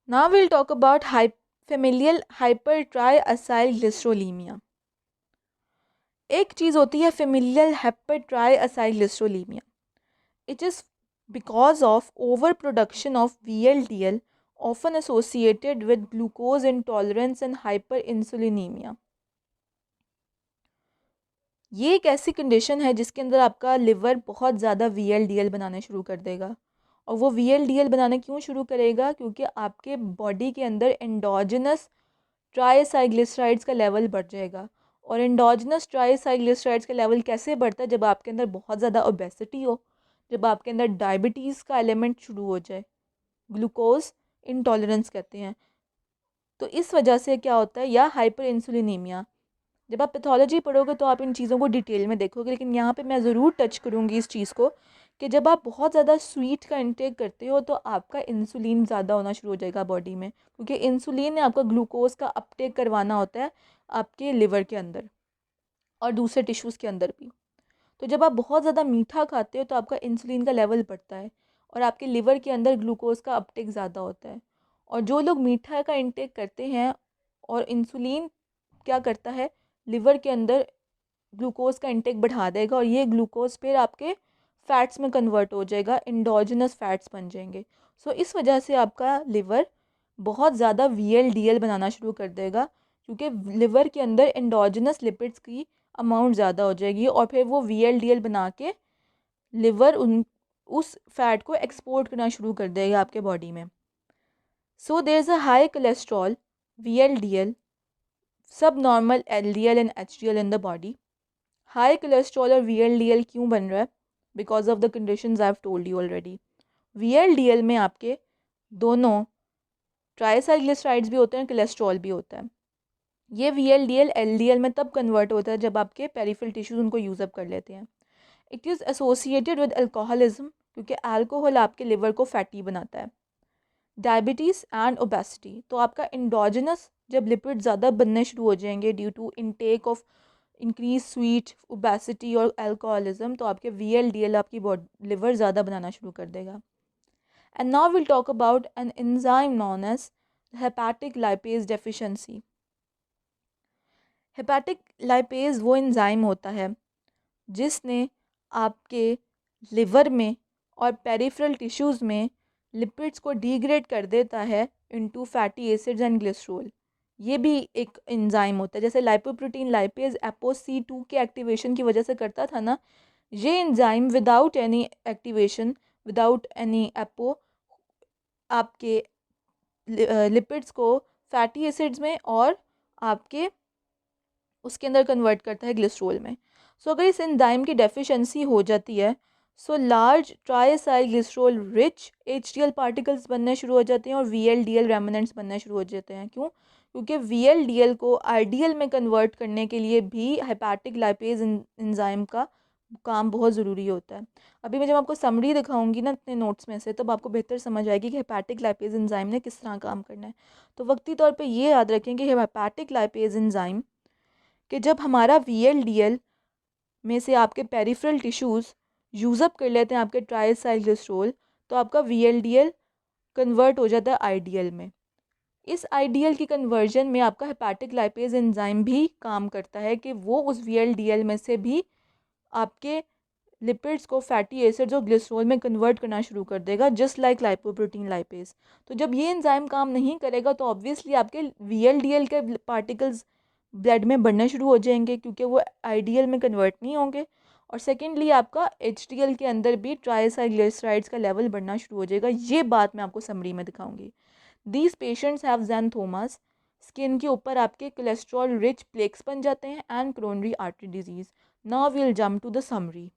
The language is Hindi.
Now we'll talk about familial hypertriacylglycerolemia. एक चीज़ होती है familial hypertriacylglycerolemia. It is because of overproduction of VLDL, often associated with glucose intolerance and hyperinsulinemia. ये एक ऐसी कंडीशन है जिसके अंदर आपका लिवर बहुत ज़्यादा VLDL बनाना शुरू कर देगा। और वो VLDL बनाना क्यों शुरू करेगा? क्योंकि आपके बॉडी के अंदर एंडोजिनस ट्राइसाइग्लिसराइड्स का लेवल बढ़ जाएगा। और एंडोजिनस ट्राइसाइग्लिसराइड्स का लेवल कैसे बढ़ता है? जब आपके अंदर बहुत ज़्यादा ओबेसिटी हो, जब आपके अंदर डायबिटीज़ का एलिमेंट शुरू हो जाए, ग्लूकोज इंटॉलरेंस कहते हैं। तो इस वजह से क्या होता है, या हाइपर इंसुलिनीमिया। जब आप पैथोलॉजी पढ़ोगे तो आप इन चीज़ों को डिटेल में देखोगे, लेकिन यहाँ पे मैं ज़रूर टच करूँगी इस चीज़ को कि जब आप बहुत ज़्यादा स्वीट का इंटेक करते हो तो आपका इंसुलिन ज़्यादा होना शुरू हो जाएगा बॉडी में, क्योंकि इंसुलिन ने आपका ग्लूकोज का अपटेक करवाना होता है आपके लिवर के अंदर और दूसरे टिश्यूज़ के अंदर भी। तो जब आप बहुत ज़्यादा मीठा खाते हो तो आपका इंसुलिन का लेवल बढ़ता है और आपके लिवर के अंदर ग्लूकोज का अपटेक ज़्यादा होता है। और जो लोग मीठा का इंटेक करते हैं और इंसुलिन क्या करता है, लिवर के अंदर ग्लूकोज का इंटेक बढ़ा देगा और ये ग्लूकोज फिर आपके फैट्स में कन्वर्ट हो जाएगा, इंडोजिनस फैट्स बन जाएंगे। सो इस वजह से आपका लिवर बहुत ज़्यादा VLDL बनाना शुरू कर देगा, क्योंकि लिवर के अंदर इंडोजिनस लिपिड्स की अमाउंट ज़्यादा हो जाएगी और फिर वो VLDL बना के लिवर उस फैट को एक्सपोर्ट करना शुरू कर देगा आपके बॉडी में। So there is a high cholesterol, VLDL, सब normal LDL and HDL in the body. High cholesterol और VLDL क्यों बन रहा है? Because of the conditions I have told you already. VLDL में आपके दोनों ट्राइसाइग्लिसराइड्स भी होते हैं, कोलेस्ट्रॉल भी होता है। ये VLDL LDL में तब कन्वर्ट होता है जब आपके पेरिफेरल टिश्यूज उनको यूज़ अप कर लेते हैं। It is associated with alcoholism, क्योंकि अल्कोहल आपके लिवर को फैटी बनाता है। डायबिटीज़ एंड ओबेसिटी, तो आपका इंडोजिनस जब लिपिड ज़्यादा बनने शुरू हो जाएंगे due to intake of increase sweet, obesity और अल्कोहलिज्म, तो आपके VLDL आपकी बॉडी लिवर ज़्यादा बनाना शुरू कर देगा। And now will talk about an enzyme known as hepatic lipase deficiency. Hepatic lipase वो एंजाइम होता है जिसने आपके लिवर में और पेरिफेरल टिश्यूज़ में लिपिड्स को डिग्रेड कर देता है into fatty acids and glycerol. ये भी एक एंजाइम होता है। जैसे लाइपोप्रोटीन लाइपेज ApoC2 के एक्टिवेशन की वजह से करता था ना, ये enzyme without any activation, without any apo, आपके लिपिड्स को फैटी एसिड्स में और आपके उसके अंदर कन्वर्ट करता है ग्लिसरॉल में। सो अगर इस एंजाइम की डेफिशिएंसी हो जाती है, so large triacyl glycerol rich HDL particles बनने शुरू हो जाते हैं और VLDL रेमिनेंट्स बनने शुरू हो जाते हैं। क्यों? क्योंकि VLDL को आइडियल में कन्वर्ट करने के लिए भी हेपेटिक लाइपेज एंजाइम का काम बहुत ज़रूरी होता है। अभी मैं जब आपको समरी दिखाऊंगी ना अपने नोट्स में से, तब आपको बेहतर समझ आएगी कि हेपेटिक लाइपेज एंजाइम ने किस तरह काम करना है। तो वक्ती तौर पे ये याद रखें कि हेपेटिक लाइपेज एंजाइम कि जब हमारा VLDL में से आपके पेरिफेरल टिश्यूज़ यूज़अप कर लेते हैं आपके ट्राइसाइग्लिसरॉल, तो आपका VLDL कन्वर्ट हो जाता है आइडियल में। इस आइडियल की कन्वर्जन में आपका हेपेटिक लाइपेज एंजाइम भी काम करता है कि वो उस VLDL में से भी आपके लिपिड्स को फैटी एसिड्स और ग्लिसरॉल में कन्वर्ट करना शुरू कर देगा, जस्ट लाइक लाइपोप्रोटीन लाइपेज। तो जब ये एंजाइम काम नहीं करेगा तो ऑब्वियसली आपके VLDL के पार्टिकल्स ब्लड में बढ़ने शुरू हो जाएंगे, क्योंकि वो आइडियल में कन्वर्ट नहीं होंगे। और सेकेंडली आपका HDL के अंदर भी ट्राइसाइग्लिसराइड्स का लेवल बढ़ना शुरू हो जाएगा। ये बात मैं आपको समरी में दिखाऊंगी। These patients have xanthomas, skin के ऊपर आपके कोलेस्ट्रॉल रिच प्लेक्स बन जाते हैं, and coronary artery disease. Now we'll jump to the summary.